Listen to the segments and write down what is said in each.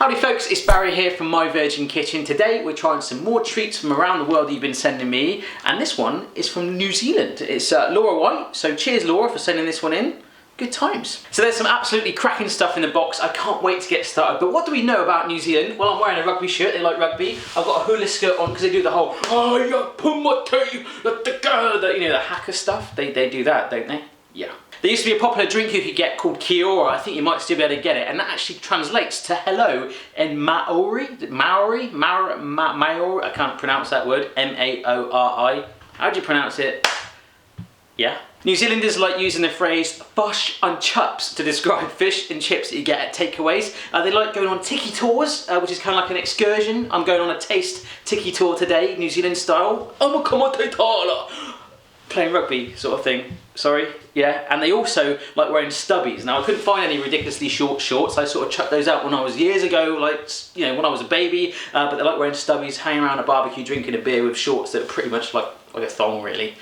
Howdy folks, it's Barry here from My Virgin Kitchen. Today we're trying some more treats from around the world that you've been sending me, and this one is from New Zealand. It's Laura White, so cheers Laura for sending this one in. Good times. So there's some absolutely cracking stuff in the box. I can't wait to get started. But what do we know about New Zealand? Well, I'm wearing a rugby shirt, they like rugby. I've got a hula skirt on because they do the whole, oh yeah, pumate, you know, the hacker stuff. They do that, don't they? Yeah. There used to be a popular drink you could get called Kia ora. I think you might still be able to get it, and that actually translates to hello in Maori. Maori? I can't pronounce that word. M-A-O-R-I. How do you pronounce it? Yeah. New Zealanders like using the phrase "fish and chips" to describe fish and chips that you get at takeaways. They like going on tiki tours, which is kind of like an excursion. I'm going on a taste tiki tour today, New Zealand style. I'm a kamate playing rugby sort of thing. Sorry, yeah. And they also like wearing stubbies. Now I couldn't find any ridiculously short shorts. I sort of chucked those out when I was years ago, like, you know, when I was a baby. But they like wearing stubbies, hanging around a barbecue, drinking a beer with shorts that are pretty much like a thong, really.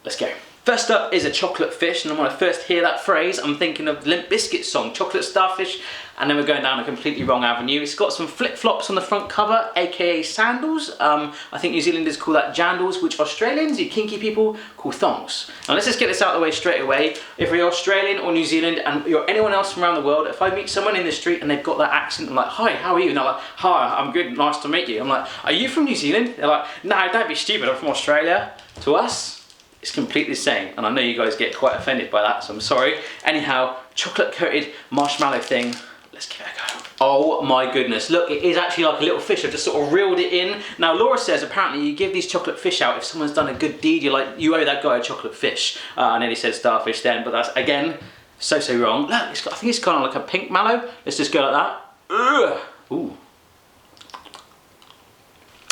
Let's go. First up is a chocolate fish, and when I first hear that phrase, I'm thinking of Limp Bizkit's song, Chocolate Starfish, and then we're going down a completely wrong avenue. It's got some flip-flops on the front cover, aka sandals. I think New Zealanders call that jandals, which Australians, you kinky people, call thongs. Now let's just get this out of the way straight away. If you're Australian or New Zealand, and you're anyone else from around the world, if I meet someone in the street and they've got that accent, I'm like, hi, how are you? And they're like, hi, I'm good, nice to meet you. I'm like, are you from New Zealand? They're like, no, don't be stupid, I'm from Australia. To us, it's completely the same, and I know you guys get quite offended by that, so I'm sorry. Anyhow, chocolate coated marshmallow thing, let's give it a go. Oh my goodness, look, it is actually like a little fish. I've just sort of reeled it in. Now Laura says apparently you give these chocolate fish out if someone's done a good deed. You're like, you owe that guy a chocolate fish. I nearly said starfish then, but that's, again, so wrong. Look, I think it's kind of like a pink mallow. Let's just go like that. Ugh. Ooh.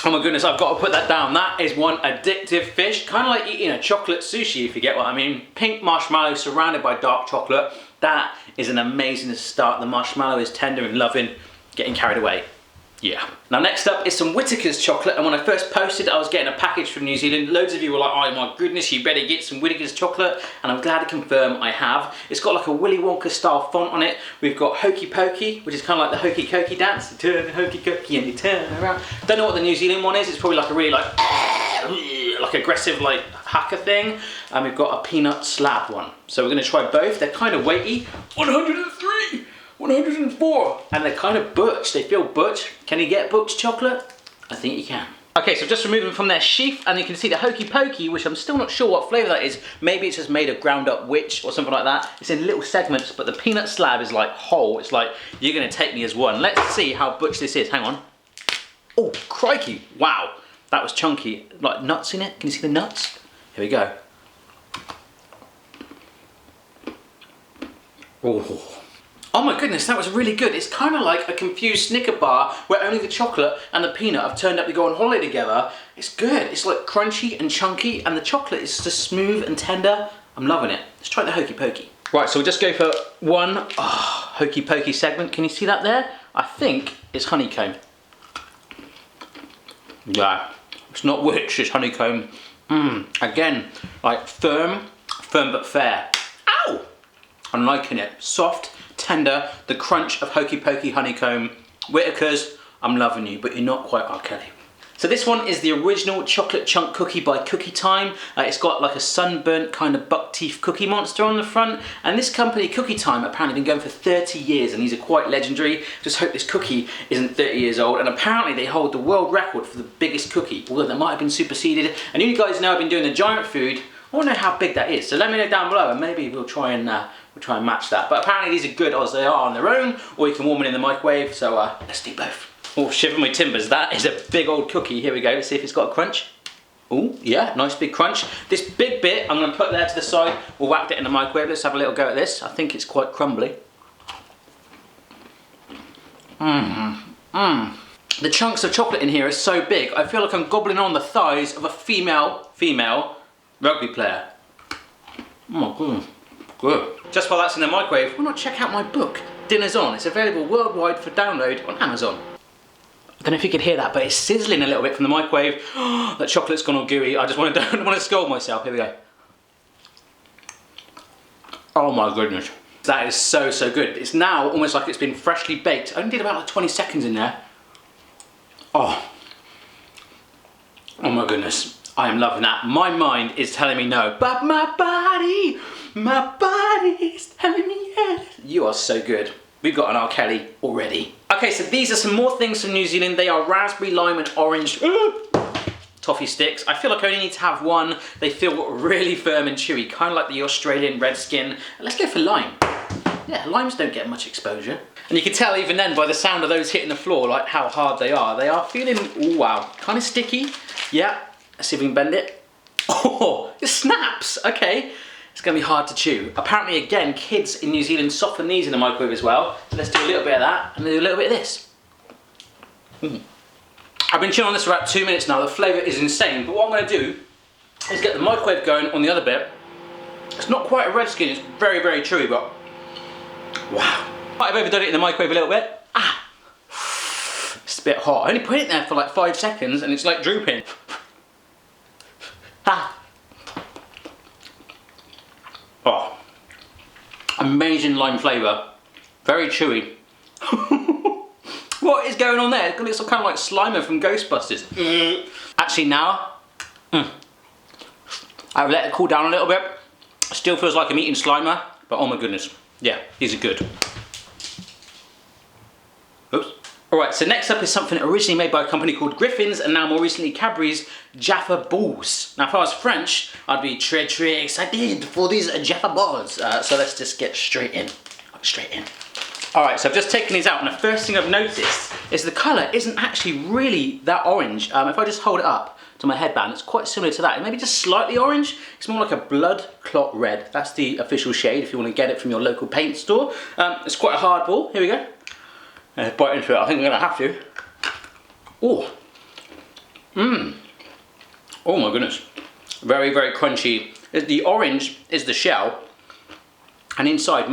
Oh my goodness, I've got to put that down. That is one addictive fish. Kind of like eating a chocolate sushi, if you get what I mean. Pink marshmallow surrounded by dark chocolate. That is an amazing start. The marshmallow is tender and loving. Getting carried away. Yeah. Now next up is some Whitaker's chocolate, and when I first posted I was getting a package from New Zealand. Loads of you were like, oh my goodness, you better get some Whitaker's chocolate, and I'm glad to confirm I have. It's got like a Willy Wonka style font on it. We've got hokey pokey, which is kind of like the hokey cokey dance. You turn the hokey cokey and you turn around. Don't know what the New Zealand one is. It's probably like a really like aggressive like hacker thing. And we've got a peanut slab one. So we're going to try both. They're kind of weighty. 103! 104, and they're kind of butch. They feel butch. Can you get butch chocolate? I think you can. Okay, so just remove them from their sheath, and you can see the hokey pokey, which I'm still not sure what flavour that is. Maybe it's just made of ground up witch or something like that. It's in little segments, but the peanut slab is like whole. It's like, you're gonna take me as one. Let's see how butch this is. Hang on. Oh, crikey. Wow. That was chunky. Like nuts in it. Can you see the nuts? Here we go. Oh. Oh my goodness, that was really good. It's kind of like a confused Snicker bar where only the chocolate and the peanut have turned up to go on holiday together. It's good. It's like crunchy and chunky, and the chocolate is just smooth and tender. I'm loving it. Let's try the hokey pokey. Right, so we'll just go for one hokey pokey segment. Can you see that there? I think it's honeycomb. Yeah, it's not witch, it's honeycomb. Again, like firm but fair. Ow! I'm liking it. Soft, tender, the crunch of hokey pokey honeycomb. Whitakers, I'm loving you, but you're not quite R. Kelly. So this one is the original chocolate chunk cookie by Cookie Time. It's got like a sunburnt kind of buck teeth cookie monster on the front. And this company, Cookie Time, apparently been going for 30 years, and these are quite legendary. Just hope this cookie isn't 30 years old. And apparently they hold the world record for the biggest cookie, although that might have been superseded. And you guys know I've been doing the giant food. I want to know how big that is, so let me know down below, and maybe we'll try and match that. But apparently these are good as they are on their own, or you can warm it in the microwave. So let's do both. Oh, shiver my timbers! That is a big old cookie. Here we go. Let's see if it's got a crunch. Oh, yeah, nice big crunch. This big bit I'm going to put there to the side. We'll whack it in the microwave. Let's have a little go at this. I think it's quite crumbly. The chunks of chocolate in here are so big. I feel like I'm gobbling on the thighs of a female rugby player. Oh my goodness, good. Just while that's in the microwave, why not check out my book, Dinner's On. It's available worldwide for download on Amazon. I don't know if you could hear that, but it's sizzling a little bit from the microwave. That chocolate's gone all gooey. I just don't want to scold myself. Here we go. Oh my goodness. That is so, so good. It's now almost like it's been freshly baked. I only did about like 20 seconds in there. Oh. Oh my goodness. I am loving that. My mind is telling me no, but my body is telling me yes. You are so good. We've got an R. Kelly already. Okay, so these are some more things from New Zealand. They are raspberry, lime and orange toffee sticks. I feel like I only need to have one. They feel really firm and chewy, kind of like the Australian Redskin. Let's go for lime. Yeah, limes don't get much exposure. And you can tell even then by the sound of those hitting the floor, like how hard they are. They are feeling, oh wow, kind of sticky. Yeah, let's see if we can bend it. Oh, it snaps, okay. It's gonna be hard to chew. Apparently, again, kids in New Zealand soften these in the microwave as well. So let's do a little bit of that and then do a little bit of this. I've been chewing on this for about 2 minutes now. The flavour is insane, but what I'm gonna do is get the microwave going on the other bit. It's not quite a Redskin, it's very, very chewy, but wow. Might have overdone it in the microwave a little bit. Ah, it's a bit hot. I only put it in there for like 5 seconds and it's like drooping. Ah. Oh, amazing lime flavour, very chewy. What is going on there? It's got some kind of like Slimer from Ghostbusters. Actually now, I've let it cool down a little bit. Still feels like I'm eating Slimer, but oh my goodness, yeah, these are good. Oops. Alright, so next up is something originally made by a company called Griffin's and now more recently Cadbury's Jaffa Balls. Now if I was French, I'd be très excited for these Jaffa Balls. So let's just get straight in. Alright, so I've just taken these out and the first thing I've noticed is the colour isn't actually really that orange. If I just hold it up to my headband, it's quite similar to that. It may be just slightly orange. It's more like a blood clot red. That's the official shade if you want to get it from your local paint store. It's quite a hard ball. Here we go. Bite into it, I think I'm gonna have to. Oh. Oh my goodness. Very, very crunchy. The orange is the shell, and inside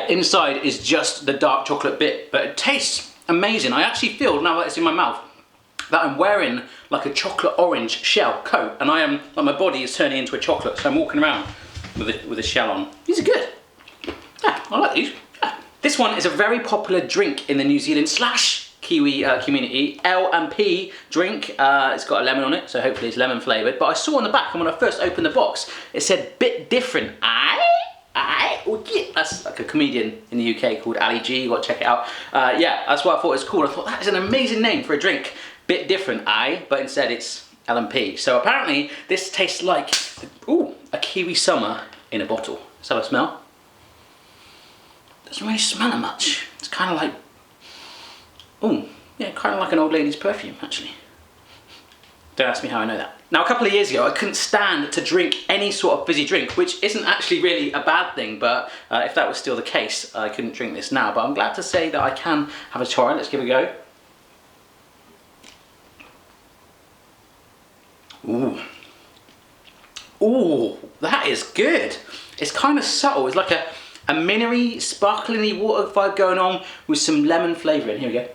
inside is just the dark chocolate bit, but it tastes amazing. I actually feel, now that it's in my mouth, that I'm wearing like a chocolate orange shell coat, and I am, like my body is turning into a chocolate, so I'm walking around with a shell on. These are good. Yeah, I like these. Yeah. This one is a very popular drink in the New Zealand / Kiwi community. L&P drink. It's got a lemon on it, so hopefully it's lemon flavoured. But I saw on the back, and when I first opened the box, it said bit different. That's like a comedian in the UK called Ali G. You got to check it out. Yeah, that's what I thought it was called. I thought that is an amazing name for a drink. Bit different, but instead it's L&P. So apparently this tastes like a kiwi summer in a bottle. Let's have a smell. Doesn't really smell it much. It's kind of like, kind of like an old lady's perfume, actually. Don't ask me how I know that. Now, a couple of years ago, I couldn't stand to drink any sort of fizzy drink, which isn't actually really a bad thing, but if that was still the case, I couldn't drink this now. But I'm glad to say that I can have a try. Let's give it a go. Ooh, that is good. It's kind of subtle. It's like a minery, sparkling water vibe going on with some lemon flavouring. Here we go.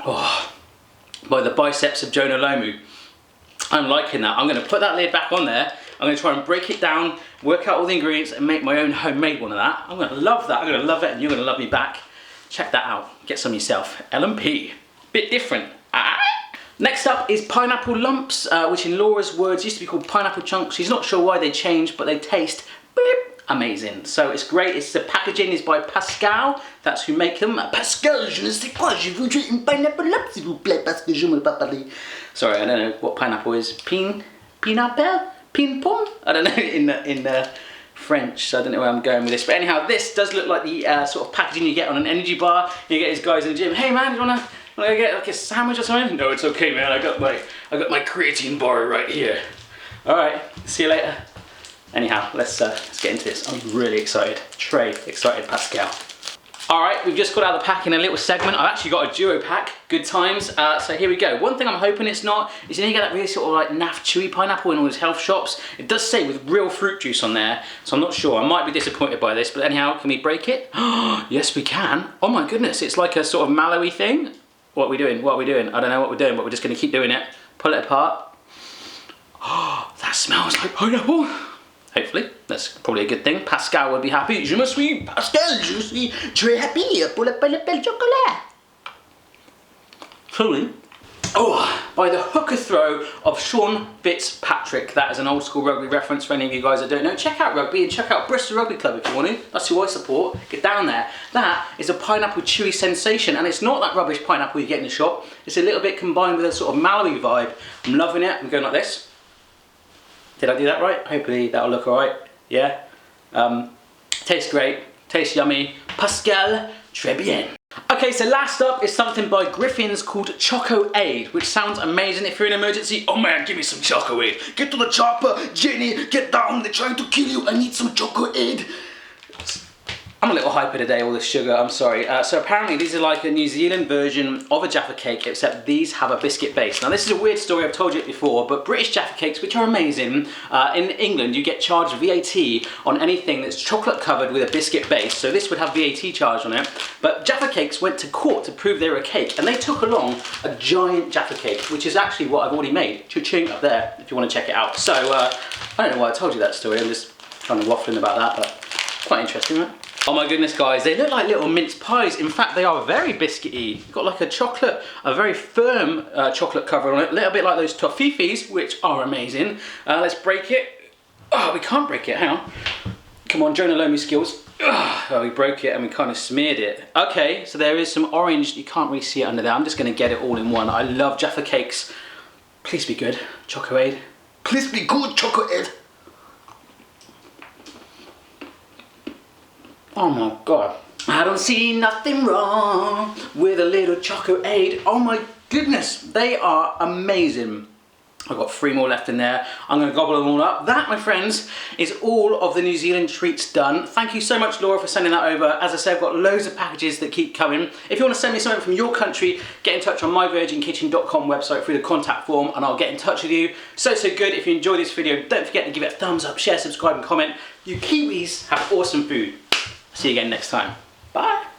Oh, by the biceps of Jonah Lomu. I'm liking that. I'm going to put that lid back on there. I'm going to try and break it down, work out all the ingredients and make my own homemade one of that. I'm going to love that. I'm going to love it and you're going to love me back. Check that out. Get some yourself. L&P. Bit different. Next up is pineapple lumps, which in Laura's words used to be called pineapple chunks. She's not sure why they changed, but they taste amazing. So it's great. It's the packaging is by Pascal. That's who make them. Pascal, je ne sais quoi, je veux une pineapple lump, s'il vous plaît, parce que je ne peux pas parler. Sorry, I don't know what pineapple is. Pineapple? Pin pon? I don't know in the French, so I don't know where I'm going with this. But anyhow, this does look like the sort of packaging you get on an energy bar. You get these guys in the gym. Hey man, do you wanna get like a sandwich or something? No, it's okay, man. I got my creatine bar right here. All right, see you later. Anyhow, let's get into this. I'm really excited. Excited, Pascal. All right, we've just got out of the pack in a little segment. I've actually got a duo pack, good times. So here we go. One thing I'm hoping it's not is you know you get that really sort of like naff chewy pineapple in all these health shops. It does say with real fruit juice on there, so I'm not sure. I might be disappointed by this, but anyhow, can we break it? Yes, we can. Oh my goodness, it's like a sort of mallowy thing. What are we doing? What are we doing? I don't know what we're doing, but we're just gonna keep doing it. Pull it apart. Oh, that smells like pineapple. Hopefully, that's probably a good thing. Pascal would be happy. Je me suis Pascal, je suis très happy pour le chocolat. Truly. Oh, by the hooker throw of Sean Fitzpatrick. That is an old school rugby reference for any of you guys that don't know. Check out rugby and check out Bristol Rugby Club if you want to. That's who I support. Get down there. That is a pineapple chewy sensation, and it's not that rubbish pineapple you get in the shop. It's a little bit combined with a sort of Malawi vibe. I'm loving it. I'm going like this. Did I do that right? Hopefully that'll look alright. Yeah. Tastes great. Tastes yummy. Pascal, très bien. Okay, so last up is something by Griffins called Choco Aid, which sounds amazing if you're in an emergency. Oh man, give me some Choco Aid. Get to the chopper, Jenny, get down, they're trying to kill you. I need some Choco Aid. I'm a little hyper today, all this sugar, I'm sorry. So apparently these are like a New Zealand version of a Jaffa cake, except these have a biscuit base. Now this is a weird story, I've told you it before, but British Jaffa cakes, which are amazing, in England you get charged VAT on anything that's chocolate covered with a biscuit base, so this would have VAT charged on it. But Jaffa cakes went to court to prove they were a cake, and they took along a giant Jaffa cake, which is actually what I've already made. Cha-ching up there, if you want to check it out. So, I don't know why I told you that story, I'm just kind of waffling about that, but quite interesting, right? Oh my goodness guys, they look like little mince pies. In fact, they are very biscuity. Got like a very firm chocolate cover on it. A little bit like those toffifees, which are amazing. Let's break it. Oh, we can't break it, hang on. Come on, Jonah Lomi skills. Oh, we broke it and we kind of smeared it. Okay, so there is some orange. You can't really see it under there. I'm just gonna get it all in one. I love Jaffa cakes. Please be good, Choco Aid. Please be good, Choco Aid. Oh my god. I don't see nothing wrong with a little Choco Aid. Oh my goodness, they are amazing. I've got 3 more left in there. I'm going to gobble them all up. That, my friends, is all of the New Zealand treats done. Thank you so much, Laura, for sending that over. As I said, I've got loads of packages that keep coming. If you want to send me something from your country, get in touch on myvirginkitchen.com website through the contact form and I'll get in touch with you. So good. If you enjoyed this video, don't forget to give it a thumbs up, share, subscribe and comment. You Kiwis have awesome food. See you again next time. Bye.